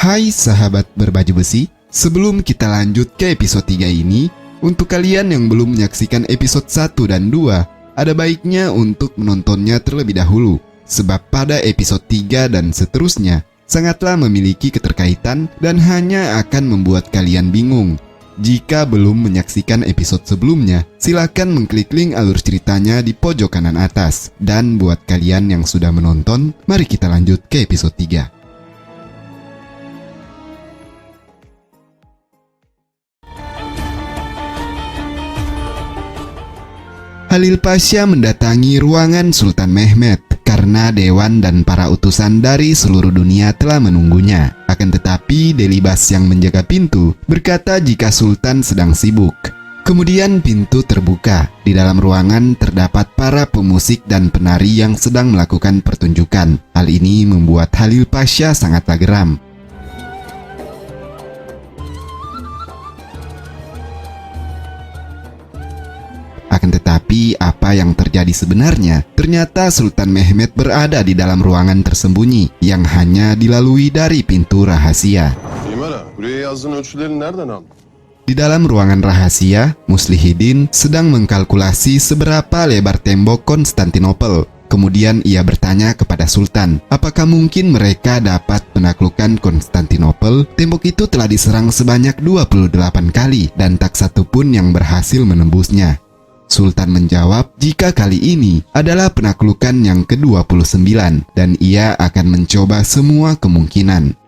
Hai sahabat berbaju besi, sebelum kita lanjut ke episode 3 ini, untuk kalian yang belum menyaksikan episode 1 dan 2, ada baiknya untuk menontonnya terlebih dahulu, sebab pada episode 3 dan seterusnya, sangatlah memiliki keterkaitan dan hanya akan membuat kalian bingung. Jika belum menyaksikan episode sebelumnya, silakan mengklik link alur ceritanya di pojok kanan atas. Dan buat kalian yang sudah menonton, mari kita lanjut ke episode 3. Halil Pasha mendatangi ruangan Sultan Mehmet karena dewan dan para utusan dari seluruh dunia telah menunggunya. Akan tetapi Delibas yang menjaga pintu berkata jika Sultan sedang sibuk. Kemudian pintu terbuka. Di dalam ruangan terdapat para pemusik dan penari yang sedang melakukan pertunjukan. Hal ini membuat Halil Pasha sangatlah geram. Akan tetapi, apa yang terjadi sebenarnya? Ternyata Sultan Mehmet berada di dalam ruangan tersembunyi yang hanya dilalui dari pintu rahasia. Di dalam ruangan rahasia, Muslihidin sedang mengkalkulasi seberapa lebar tembok Konstantinopel. Kemudian ia bertanya kepada Sultan, apakah mungkin mereka dapat menaklukkan Konstantinopel? Tembok itu telah diserang sebanyak 28 kali dan tak satu pun yang berhasil menembusnya. Sultan menjawab jika kali ini adalah penaklukan yang ke-29 dan ia akan mencoba semua kemungkinan.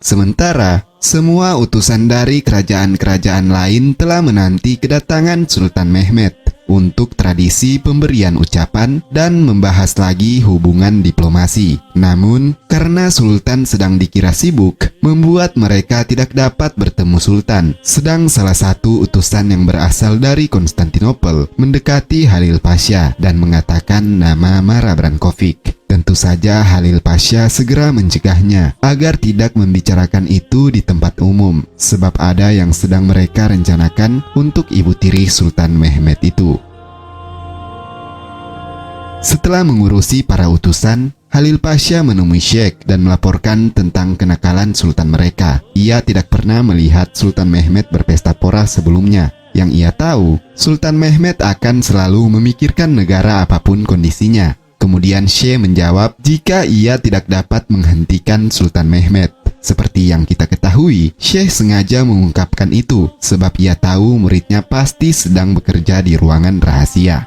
Sementara, semua utusan dari kerajaan-kerajaan lain telah menanti kedatangan Sultan Mehmet untuk tradisi pemberian ucapan dan membahas lagi hubungan diplomasi. Namun, karena Sultan sedang dikira sibuk, membuat mereka tidak dapat bertemu Sultan. Sedang salah satu utusan yang berasal dari Konstantinopel mendekati Halil Pasha dan mengatakan nama Mara Brankovic. Tentu saja Halil Pasha segera mencegahnya agar tidak membicarakan itu di tempat umum, sebab ada yang sedang mereka rencanakan untuk ibu tiri Sultan Mehmet itu. Setelah mengurusi para utusan, Halil Pasha menemui Sheikh dan melaporkan tentang kenakalan Sultan mereka. Ia tidak pernah melihat Sultan Mehmet berpesta pora sebelumnya. Yang ia tahu, Sultan Mehmet akan selalu memikirkan negara apapun kondisinya. Kemudian Sheikh menjawab jika ia tidak dapat menghentikan Sultan Mehmet. Seperti yang kita ketahui, Sheikh sengaja mengungkapkan itu sebab ia tahu muridnya pasti sedang bekerja di ruangan rahasia.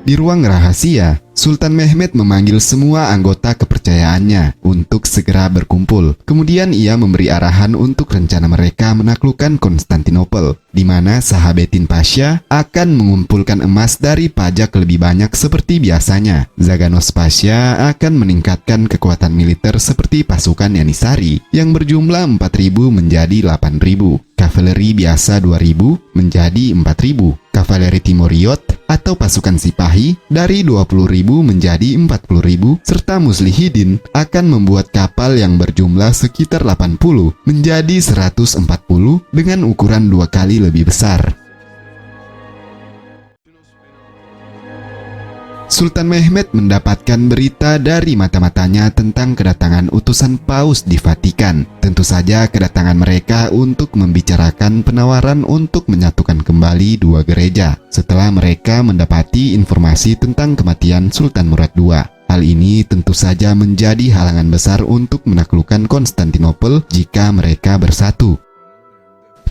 Di ruang rahasia, Sultan Mehmet memanggil semua anggota kepercayaannya untuk segera berkumpul. Kemudian ia memberi arahan untuk rencana mereka menaklukkan Konstantinopel, di mana Sahabetin Pasha akan mengumpulkan emas dari pajak lebih banyak seperti biasanya. Zaganos Pasha akan meningkatkan kekuatan militer seperti pasukan Yanisari yang berjumlah 4.000 menjadi 8.000. Kavaleri biasa 2.000 menjadi 4.000. Kavaleri Timuriot atau pasukan Sipahi dari 20.000 menjadi 40.000, serta Muslihidin akan membuat kapal yang berjumlah sekitar 80 menjadi 140 dengan ukuran 2 kali lebih besar. Sultan Mehmet mendapatkan berita dari mata-matanya tentang kedatangan utusan Paus di Vatikan. Tentu saja kedatangan mereka untuk membicarakan penawaran untuk menyatukan kembali dua gereja setelah mereka mendapati informasi tentang kematian Sultan Murad II. Hal ini tentu saja menjadi halangan besar untuk menaklukkan Konstantinopel jika mereka bersatu.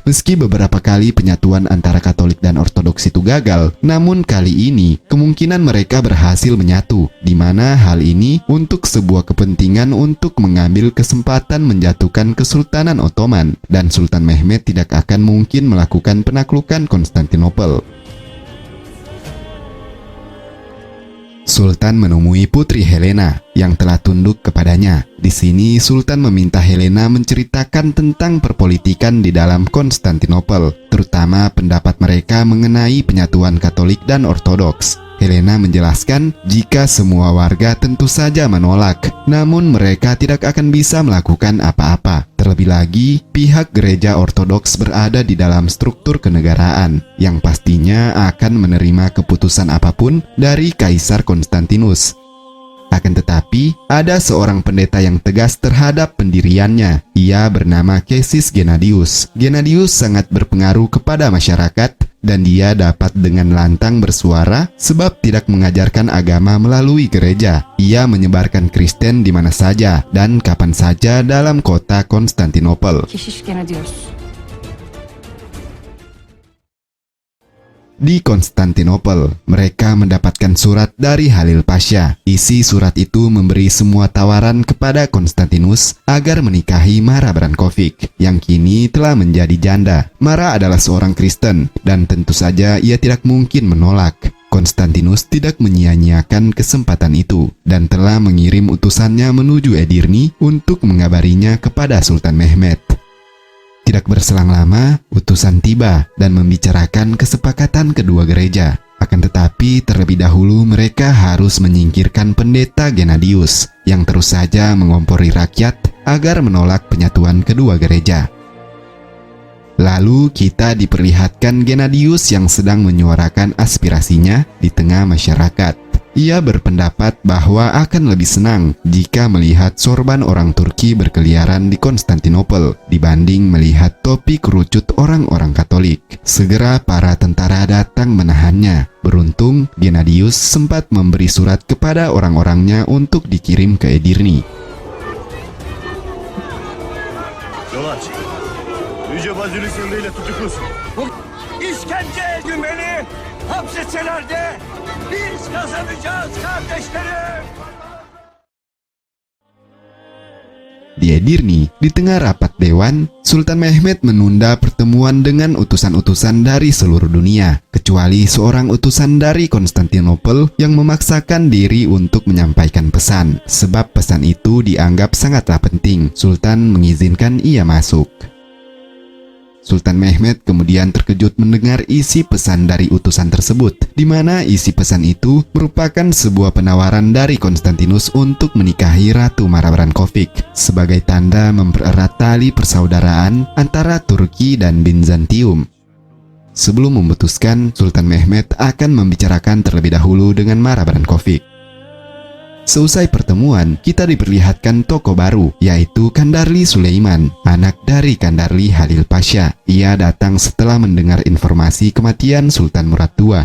Meski beberapa kali penyatuan antara Katolik dan Ortodoks itu gagal, namun kali ini kemungkinan mereka berhasil menyatu, di mana hal ini untuk sebuah kepentingan untuk mengambil kesempatan menjatuhkan Kesultanan Ottoman, dan Sultan Mehmet tidak akan mungkin melakukan penaklukan Konstantinopel. Sultan menemui Putri Helena yang telah tunduk kepadanya. Di sini Sultan meminta Helena menceritakan tentang perpolitikan di dalam Konstantinopel, terutama pendapat mereka mengenai penyatuan Katolik dan Ortodoks. Helena menjelaskan jika semua warga tentu saja menolak, namun mereka tidak akan bisa melakukan apa-apa. Terlebih lagi, pihak gereja Ortodoks berada di dalam struktur kenegaraan yang pastinya akan menerima keputusan apapun dari Kaisar Konstantinus. Akan tetapi, ada seorang pendeta yang tegas terhadap pendiriannya. Ia bernama Cassius Gennadius. Gennadius sangat berpengaruh kepada masyarakat dan dia dapat dengan lantang bersuara sebab tidak mengajarkan agama melalui gereja. Ia menyebarkan Kristen di mana saja dan kapan saja dalam kota Konstantinopel. Di Konstantinopel, mereka mendapatkan surat dari Halil Pasha. Isi surat itu memberi semua tawaran kepada Konstantinus agar menikahi Mara Brankovic, yang kini telah menjadi janda. Mara adalah seorang Kristen, dan tentu saja ia tidak mungkin menolak. Konstantinus tidak menyia-nyiakan kesempatan itu, dan telah mengirim utusannya menuju Edirne untuk mengabarinya kepada Sultan Mehmed. Tidak berselang lama, utusan tiba dan membicarakan kesepakatan kedua gereja. Akan tetapi, terlebih dahulu mereka harus menyingkirkan pendeta Gennadius yang terus saja mengompori rakyat agar menolak penyatuan kedua gereja. Lalu kita diperlihatkan Gennadius yang sedang menyuarakan aspirasinya di tengah masyarakat. Ia berpendapat bahwa akan lebih senang jika melihat sorban orang Turki berkeliaran di Konstantinopel dibanding melihat topi kerucut orang-orang Katolik. Segera para tentara datang menahannya. Beruntung, Gennadius sempat memberi surat kepada orang-orangnya untuk dikirim ke Edirne. İşkence edilmeli, hapsetseler de biz kazanacağız kardeşlerim. Di Edirne, di tengah rapat dewan, Sultan Mehmed menunda pertemuan dengan utusan-utusan dari seluruh dunia, kecuali seorang utusan dari Konstantinopel yang memaksakan diri untuk menyampaikan pesan. Sebab pesan itu dianggap sangatlah penting, Sultan mengizinkan ia masuk. Sultan Mehmed kemudian terkejut mendengar isi pesan dari utusan tersebut, di mana isi pesan itu merupakan sebuah penawaran dari Konstantinus untuk menikahi Ratu Mara Brankovic sebagai tanda mempererat tali persaudaraan antara Turki dan Bizantium. Sebelum memutuskan, Sultan Mehmed akan membicarakan terlebih dahulu dengan Mara Brankovic. Seusai pertemuan, kita diperlihatkan tokoh baru, yaitu Kandarli Sulaiman, anak dari Kandarli Halil Pasha. Ia datang setelah mendengar informasi kematian Sultan Murad II.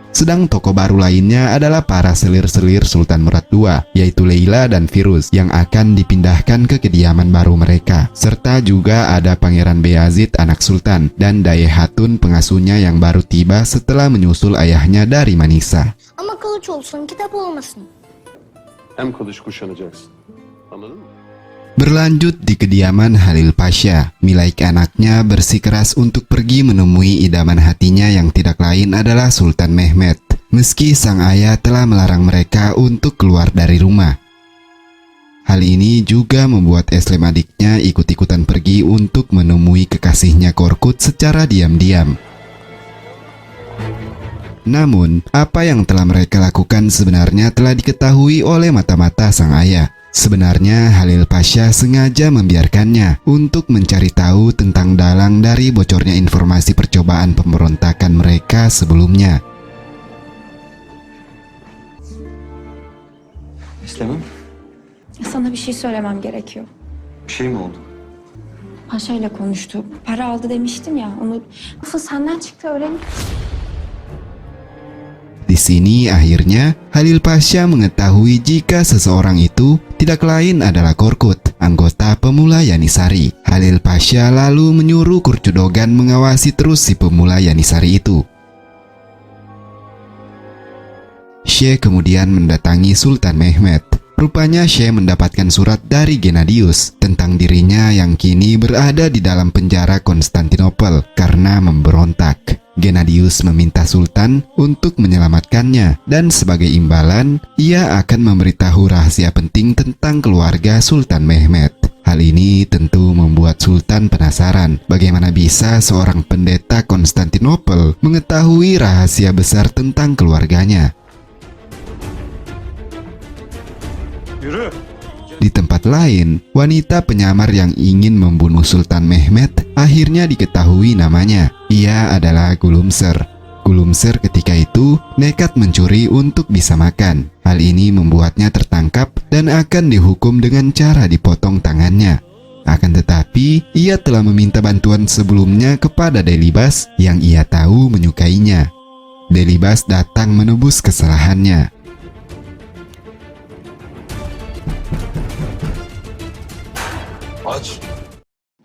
Sedang tokoh baru lainnya adalah para selir-selir Sultan Murad II, yaitu Leila dan Firuz, yang akan dipindahkan ke kediaman baru mereka. Serta juga ada Pangeran Beyazid anak Sultan, dan Daye Hatun pengasuhnya yang baru tiba setelah menyusul ayahnya dari Manisa. Ama kılıç olsun, kitap olmasın. Hem kılıç kuşanacaksın. Anladın mı? Berlanjut di kediaman Halil Pasha, milaik anaknya bersikeras untuk pergi menemui idaman hatinya yang tidak lain adalah Sultan Mehmed. Meski sang ayah telah melarang mereka untuk keluar dari rumah. Hal ini juga membuat Eslem adiknya ikut-ikutan pergi untuk menemui kekasihnya Korkut secara diam-diam. Namun, apa yang telah mereka lakukan sebenarnya telah diketahui oleh mata-mata sang ayah. Sebenarnya Halil Pasha sengaja membiarkannya untuk mencari tahu tentang dalang dari bocornya informasi percobaan pemberontakan mereka sebelumnya. İstemem. Sana bir şey söylemem gerekiyor. Bir şey mi oldu? Paşa ile konuştu. Para aldı demiştim ya. Onu lafı senden çıktı öğrenip. Di sini akhirnya Halil Pasha mengetahui jika seseorang itu tidak lain adalah Korkut, anggota pemula Yanisari. Halil Pasha lalu menyuruh Kurcudogan mengawasi terus si pemula Yanisari itu. Syekh kemudian mendatangi Sultan Mehmed. Rupanya Syekh mendapatkan surat dari Gennadius tentang dirinya yang kini berada di dalam penjara Konstantinopel karena memberontak. Gennadius meminta Sultan untuk menyelamatkannya dan sebagai imbalan, ia akan memberitahu rahasia penting tentang keluarga Sultan Mehmed. Hal ini tentu membuat Sultan penasaran bagaimana bisa seorang pendeta Konstantinopel mengetahui rahasia besar tentang keluarganya. Yürü. Di tempat lain, wanita penyamar yang ingin membunuh Sultan Mehmed akhirnya diketahui namanya. Ia adalah Gulumser. Gulumser ketika itu nekat mencuri untuk bisa makan. Hal ini membuatnya tertangkap dan akan dihukum dengan cara dipotong tangannya. Akan tetapi, ia telah meminta bantuan sebelumnya kepada Delibas yang ia tahu menyukainya. Delibas datang menebus kesalahannya.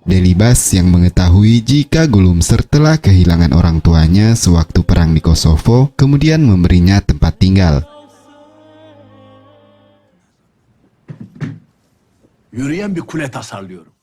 Delibas yang mengetahui jika Gulumser telah kehilangan orang tuanya sewaktu perang di Kosovo, kemudian memberinya tempat tinggal. Yürüyen bir kule tasarlıyorum.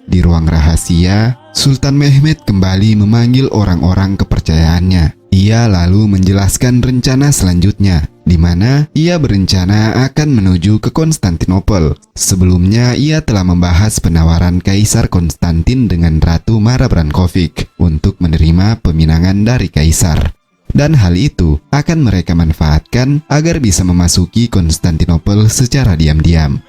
Di ruang rahasia, Sultan Mehmet kembali memanggil orang-orang kepercayaannya. Ia lalu menjelaskan rencana selanjutnya, di mana ia berencana akan menuju ke Konstantinopel. Sebelumnya, ia telah membahas penawaran Kaisar Konstantin dengan Ratu Mara Brankovic untuk menerima peminangan dari Kaisar. Dan hal itu akan mereka manfaatkan agar bisa memasuki Konstantinopel secara diam-diam.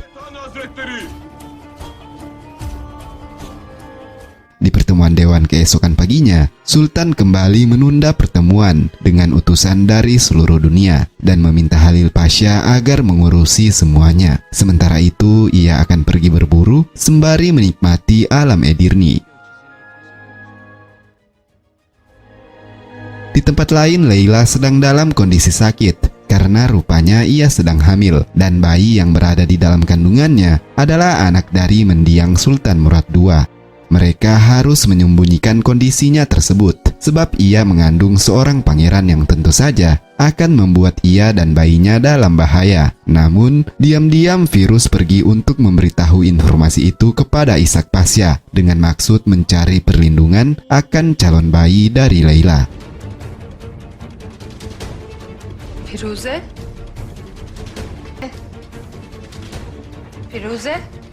Di pertemuan dewan keesokan paginya, Sultan kembali menunda pertemuan dengan utusan dari seluruh dunia dan meminta Halil Pasha agar mengurusi semuanya. Sementara itu, ia akan pergi berburu sembari menikmati alam Edirne. Di tempat lain, Leila sedang dalam kondisi sakit karena rupanya ia sedang hamil dan bayi yang berada di dalam kandungannya adalah anak dari mendiang Sultan Murad II. Mereka harus menyembunyikan kondisinya tersebut sebab ia mengandung seorang pangeran yang tentu saja akan membuat ia dan bayinya dalam bahaya. Namun, diam-diam virus pergi untuk memberitahu informasi itu kepada Ishak Pasha dengan maksud mencari perlindungan akan calon bayi dari Leila. Firuze? Firuze?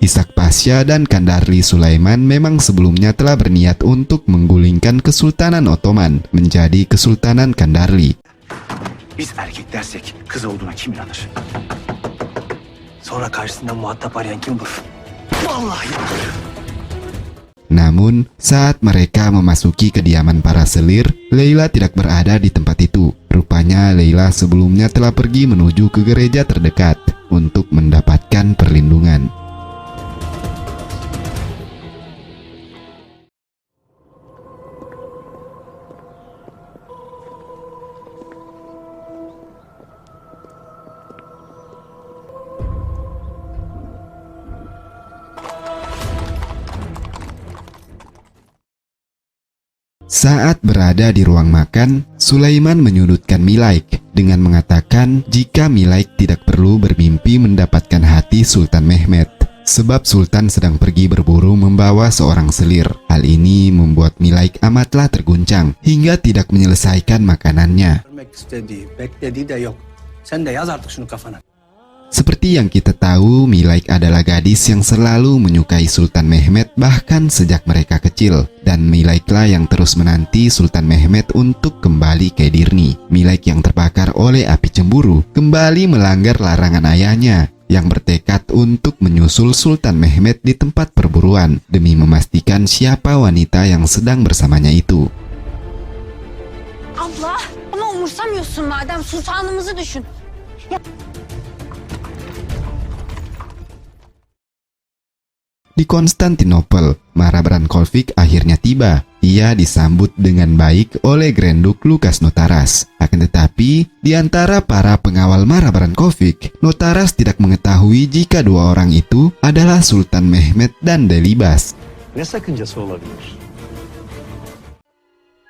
Ishak Pasha dan Kandarli Sulaiman memang sebelumnya telah berniat untuk menggulingkan Kesultanan Ottoman menjadi Kesultanan Kandarli. Biz erkek dersek kız olduğuna kim inanır? Sonra karşısında muhatap arayan kim bulur? Vallahi bulur. Namun, saat mereka memasuki kediaman para selir, Leila tidak berada di tempat itu. Rupanya Leila sebelumnya telah pergi menuju ke gereja terdekat untuk mendapatkan perlindungan. Saat berada di ruang makan, Sulaiman menyudutkan Milaik dengan mengatakan jika Milaik tidak perlu bermimpi mendapatkan hati Sultan Mehmet, sebab Sultan sedang pergi berburu membawa seorang selir. Hal ini membuat Milaik amatlah terguncang hingga tidak menyelesaikan makanannya. Görmek istediği, beklediği de yok. Sen de yaz artık şunu kafana. Seperti yang kita tahu, Milaik adalah gadis yang selalu menyukai Sultan Mehmet bahkan sejak mereka kecil. Dan Milaiklah yang terus menanti Sultan Mehmet untuk kembali ke Edirne. Milaik yang terbakar oleh api cemburu kembali melanggar larangan ayahnya yang bertekad untuk menyusul Sultan Mehmet di tempat perburuan demi memastikan siapa wanita yang sedang bersamanya itu. Abla ama umursamıyorsun madem sultanımızı düşün. Di Konstantinopel, Mara Brankovic akhirnya tiba. Ia disambut dengan baik oleh Granduk Lukas Notaras. Akan tetapi, di antara para pengawal Mara Brankovic, Notaras tidak mengetahui jika dua orang itu adalah Sultan Mehmet dan Delibas. Ne sakıncası olabilir?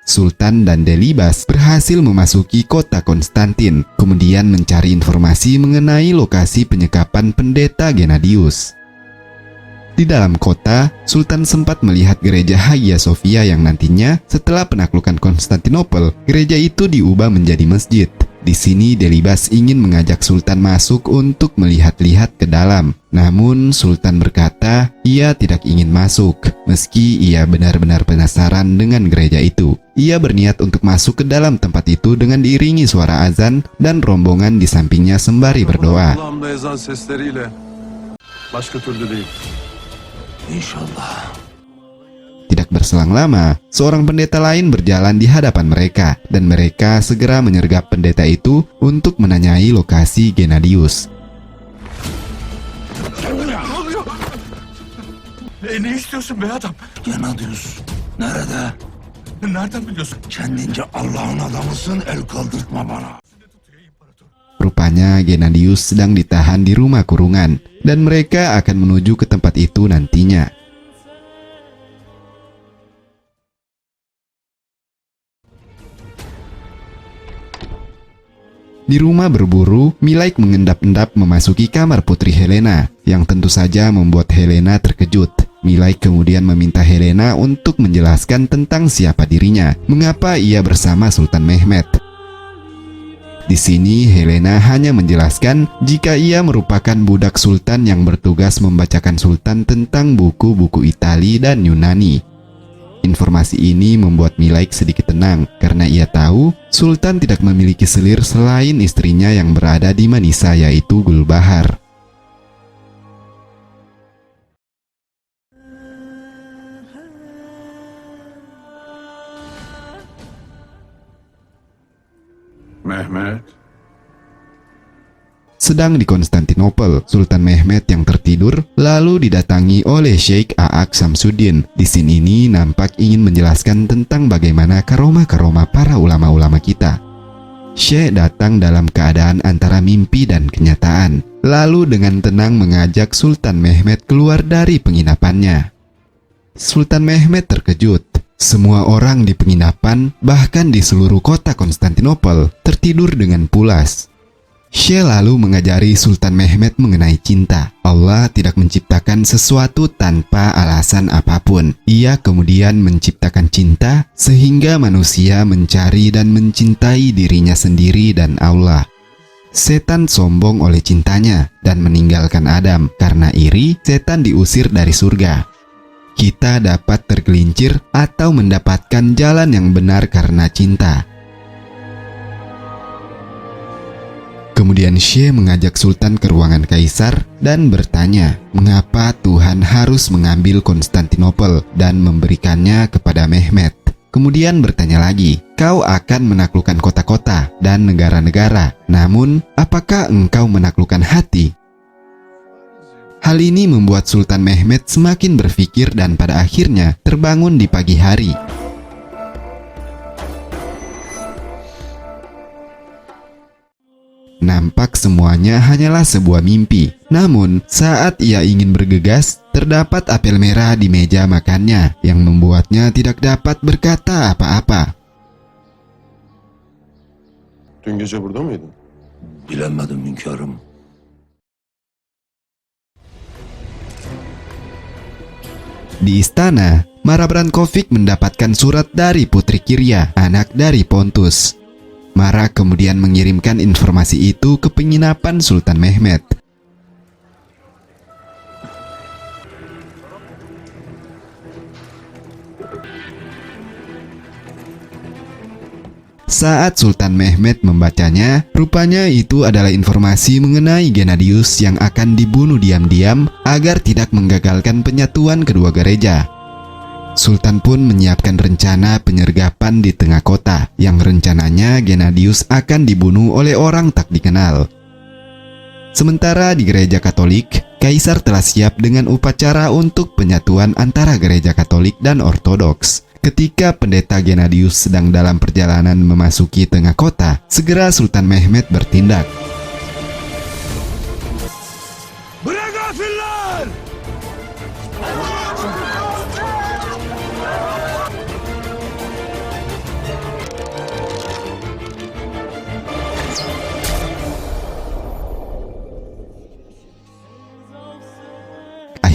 Sultan dan Delibas berhasil memasuki kota Konstantin, kemudian mencari informasi mengenai lokasi penyekapan pendeta Gennadius. Di dalam kota, Sultan sempat melihat gereja Hagia Sophia yang nantinya setelah penaklukan Konstantinopel, gereja itu diubah menjadi masjid. Di sini Delibas ingin mengajak Sultan masuk untuk melihat-lihat ke dalam. Namun Sultan berkata ia tidak ingin masuk, meski ia benar-benar penasaran dengan gereja itu. Ia berniat untuk masuk ke dalam tempat itu dengan diiringi suara azan dan rombongan di sampingnya sembari berdoa. Kulağımda ezan sesleriyle. Başka türlü değil. Tidak berselang lama, seorang pendeta lain berjalan di hadapan mereka, dan mereka segera menyergap pendeta itu untuk menanyai lokasi Gennadius. Ne istiyorsun be adam? Gennadius nerede? Nereden biliyorsun? Kendince Allah'ın adamısın, el kaldırtma bana. Rupanya Gennadius sedang ditahan di rumah kurungan, dan mereka akan menuju ke tempat itu nantinya. Di rumah berburu, Milaik mengendap-endap memasuki kamar Putri Helena, yang tentu saja membuat Helena terkejut. Milaik kemudian meminta Helena untuk menjelaskan tentang siapa dirinya, mengapa ia bersama Sultan Mehmet. Di sini Helena hanya menjelaskan jika ia merupakan budak Sultan yang bertugas membacakan Sultan tentang buku-buku Itali dan Yunani. Informasi ini membuat Milaik sedikit tenang karena ia tahu Sultan tidak memiliki selir selain istrinya yang berada di Manisa, yaitu Gulbahar. Mehmet. Sedang di Konstantinopel, Sultan Mehmet yang tertidur lalu didatangi oleh Sheikh A'aq Samsuddin. Di sini ini nampak ingin menjelaskan tentang bagaimana karomah-karomah para ulama-ulama kita. Sheikh datang dalam keadaan antara mimpi dan kenyataan, lalu dengan tenang mengajak Sultan Mehmet keluar dari penginapannya. Sultan Mehmet terkejut. Semua orang di penginapan, bahkan di seluruh kota Konstantinopel, tertidur dengan pulas. Syekh lalu mengajari Sultan Mehmet mengenai cinta. Allah tidak menciptakan sesuatu tanpa alasan apapun. Ia kemudian menciptakan cinta sehingga manusia mencari dan mencintai dirinya sendiri dan Allah. Setan sombong oleh cintanya dan meninggalkan Adam. Karena iri, setan diusir dari surga. Kita dapat tergelincir atau mendapatkan jalan yang benar karena cinta. Kemudian Syekh mengajak Sultan ke ruangan Kaisar dan bertanya, mengapa Tuhan harus mengambil Konstantinopel dan memberikannya kepada Mehmet. Kemudian bertanya lagi, kau akan menaklukkan kota-kota dan negara-negara, namun apakah engkau menaklukkan hati? Hal ini membuat Sultan Mehmet semakin berpikir dan pada akhirnya terbangun di pagi hari. Nampak semuanya hanyalah sebuah mimpi. Namun, saat ia ingin bergegas, terdapat apel merah di meja makannya yang membuatnya tidak dapat berkata apa-apa. Dün gece burada mıydın? Bilemedim hünkârım. Di istana, Mara Brankovic mendapatkan surat dari Putri Kiria, anak dari Pontus. Mara kemudian mengirimkan informasi itu ke penginapan Sultan Mehmet. Saat Sultan Mehmet membacanya, rupanya itu adalah informasi mengenai Gennadius yang akan dibunuh diam-diam agar tidak menggagalkan penyatuan kedua gereja. Sultan pun menyiapkan rencana penyergapan di tengah kota, yang rencananya Gennadius akan dibunuh oleh orang tak dikenal. Sementara di gereja Katolik, Kaisar telah siap dengan upacara untuk penyatuan antara gereja Katolik dan Ortodoks. Ketika pendeta Gennadius sedang dalam perjalanan memasuki tengah kota, segera Sultan Mehmet bertindak.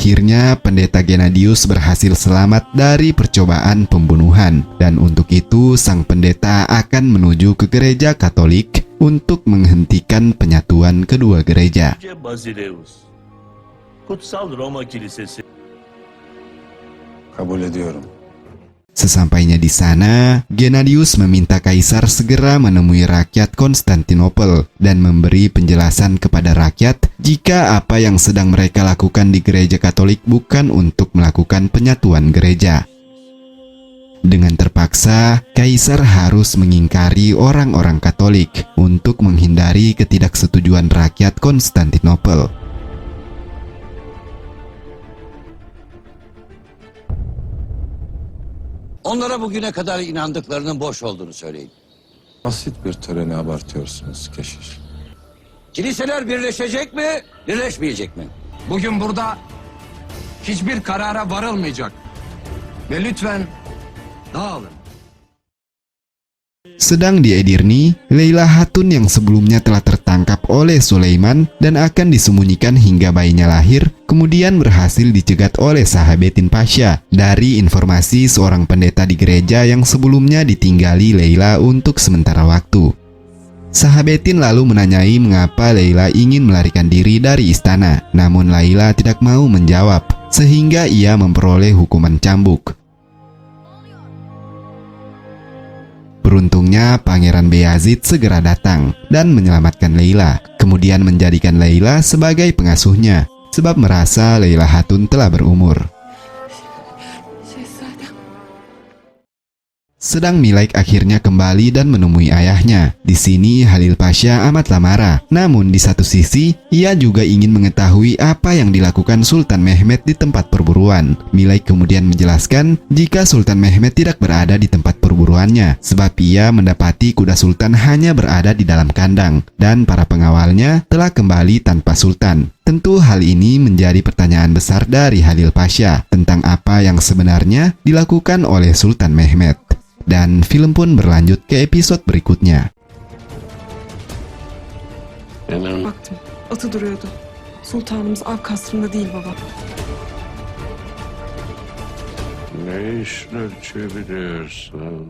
Akhirnya pendeta Gennadius berhasil selamat dari percobaan pembunuhan, dan untuk itu sang pendeta akan menuju ke gereja Katolik untuk menghentikan penyatuan kedua gereja. Basileus, Kutsal Roma Kilisesi. Kabul ediyorum. Sesampainya di sana, Gennadius meminta kaisar segera menemui rakyat Konstantinopel dan memberi penjelasan kepada rakyat jika apa yang sedang mereka lakukan di gereja Katolik bukan untuk melakukan penyatuan gereja. Dengan terpaksa, kaisar harus mengingkari orang-orang Katolik untuk menghindari ketidaksetujuan rakyat Konstantinopel. Onlara bugüne kadar inandıklarının boş olduğunu söyleyin. Basit bir töreni abartıyorsunuz keşiş. Kiliseler birleşecek mi, birleşmeyecek mi? Bugün burada hiçbir karara varılmayacak. Ve lütfen dağılın. Sedang di Edirne, Leila Hatun yang sebelumnya telah tertangkap oleh Sulaiman dan akan disembunyikan hingga bayinya lahir, kemudian berhasil dicegat oleh Sahabetin Pasha dari informasi seorang pendeta di gereja yang sebelumnya ditinggali Leila untuk sementara waktu. Sahabetin lalu menanyai mengapa Leila ingin melarikan diri dari istana, namun Leila tidak mau menjawab, sehingga ia memperoleh hukuman cambuk. Beruntungnya Pangeran Beyazid segera datang dan menyelamatkan Leila, kemudian menjadikan Leila sebagai pengasuhnya, sebab merasa Leila Hatun telah berumur. Sedang Milaik akhirnya kembali dan menemui ayahnya. Di sini Halil Pasha amatlah marah. Namun di satu sisi, ia juga ingin mengetahui apa yang dilakukan Sultan Mehmet di tempat perburuan. Milaik kemudian menjelaskan jika Sultan Mehmet tidak berada di tempat perburuannya, sebab ia mendapati kuda Sultan hanya berada di dalam kandang, dan para pengawalnya telah kembali tanpa Sultan. Tentu hal ini menjadi pertanyaan besar dari Halil Pasha tentang apa yang sebenarnya dilakukan oleh Sultan Mehmet. Dan film pun berlanjut ke episode berikutnya. Baktım. Atı duruyordu. Sultanımız av kasrında değil baba. Ne işler çeviriyorsun?